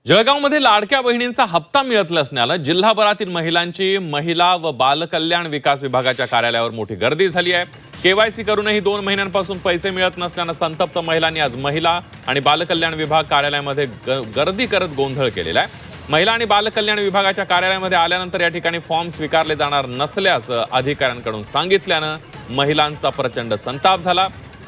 जळगावमध्ये लाडक्या बहिणींचा हप्ता मिळत नसल्यानं जिल्हाभरातील महिलांची महिला व बालकल्याण विकास विभागाच्या कार्यालयावर मोठी गर्दी झाली आहे। केवायसी करूनही 2 महिन्यांपासून पैसे मिळत नसल्यानं संतप्त महिलांनी आज महिला आणि बालकल्याण विभाग कार्यालयामध्ये गर्दी करत गोंधळ केलेला आहे। महिला आणि बालकल्याण विभागाच्या कार्यालयामध्ये आल्यानंतर या ठिकाणी फॉर्म स्वीकारले जाणार नसल्याचं अधिकाऱ्यांकडून सांगितल्यानं महिलांचा प्रचंड संताप झाला।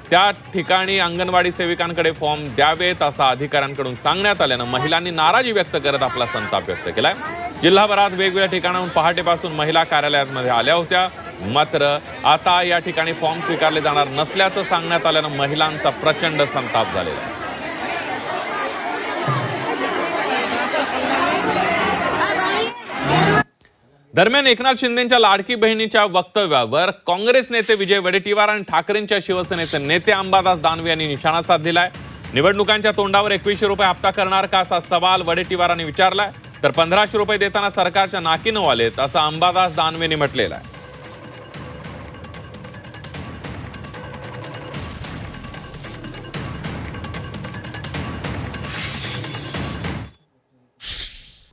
त्या ठिकाणी अंगणवाडी सेविकांकडे फॉर्म द्यावेत असं अधिकाऱ्यांकडून सांगण्यात आल्यानं महिलांनी नाराजी व्यक्त करत आपला संताप व्यक्त केलाय। जिल्हाभरात वेगवेगळ्या ठिकाणाहून पहाटेपासून महिला कार्यालयामध्ये आल्या होत्या, मात्र आता या ठिकाणी फॉर्म स्वीकारले जाणार नसल्याचं सांगण्यात आल्यानं महिलांचा प्रचंड संताप झालेला आहे। दरम्यान एकनाथ शिंदेंच्या लाडकी बहिणीच्या वक्तव्यावर काँग्रेस नेते विजय वडेट्टीवार आणि ठाकरेंच्या शिवसेनेचे नेते अंबादास दानवे यांनी निशाणा साधलेला आहे। निवडणुकांच्या तोंडावर 2100 रुपये हप्ता करणार का असा सवाल वडेट्टीवारांनी विचारलाय, तर 1500 रुपये देताना सरकारच्या नाकी नऊ आलेत असं अंबादास दानवेंनी म्हटलेलं आहे।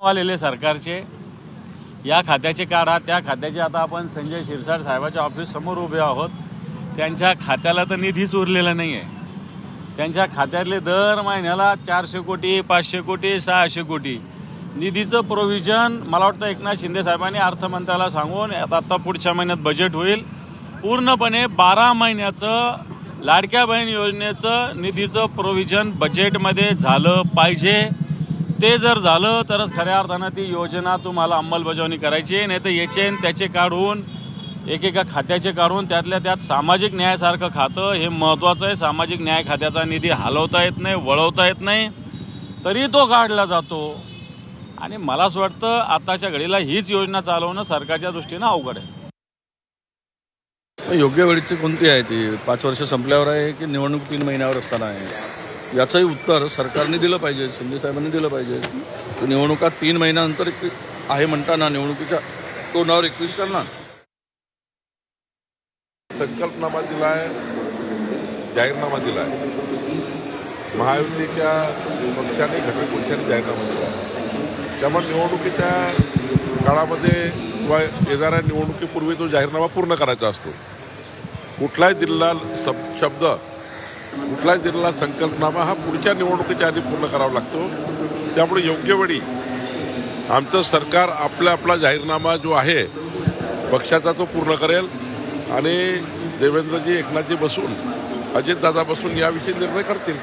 आलेले सरकारचे या खात्याचे काढा, त्या खात्याचे आता आपण संजय शिरसाट साहेबाच्या ऑफिस समोर उभे आहोत। त्यांच्या खात्याला तर निधीच उरलेला नाही आहे। त्यांच्या खात्यातले दर महिन्याला 400 कोटी, 500 कोटी, 600 कोटी निधीचं प्रोव्हिजन मला वाटतं एकनाथ शिंदे साहेबांनी अर्थमंत्र्याला सांगून आता पुढच्या महिन्यात बजेट होईल, पूर्णपणे 12 महिन्याचं लाडक्या बहीण योजनेचं निधीचं प्रोव्हिजन बजेटमध्ये झालं पाहिजे। ते जर झालं तरच खऱ्या अर्थानं ती योजना तुम्हाला अंमलबजावणी करायची आहे, नाही तर याचे त्याचे काढून एकेका खात्याचे काढून त्यातल्या त्यात सामाजिक न्यायासारखं खातं हे महत्त्वाचं आहे। सामाजिक न्याय खात्याचा निधी हलवता येत नाही, वळवता येत नाही, तरी तो काढला जातो। आणि मला असं वाटतं आताच्या घडीला हीच योजना चालवणं सरकारच्या दृष्टीनं अवघड आहे। योग्य वेळीची कोणती आहे ती? 5 वर्ष संपल्यावर आहे की निवडणूक 3 महिन्यावर असताना आहे? याचंही उत्तर सरकारने दिलं पाहिजे, शिंदे साहेबांनी दिलं पाहिजे। निवडणुका 3 महिन्यानंतर आहे म्हणताना निवडणुकीच्या तोंडावर 21 करणार। संकल्पनामा दिला आहे, जाहीरनामा दिला आहे, महायुतीच्या पक्षाने घटक पक्षाने जाहीरनामा दिला आहे। त्यामुळे निवडणुकीच्या काळामध्ये किंवा येणाऱ्या निवडणुकीपूर्वी तो जाहीरनामा पूर्ण करायचा असतो। कुठलाही जिल्हा शब्द, कुठलाही जिल्हा संकल्पनामा हा पुढच्या निवडणुकीच्या आधी पूर्ण करावा लागतो। त्यामुळे योग्य वेळी आमचं सरकार आपला जाहीरनामा जो आहे पक्षाचा तो पूर्ण करेल आणि देवेंद्रजी, एकनाथजी बसून, अजितदादा बसून याविषयी निर्णय करतील।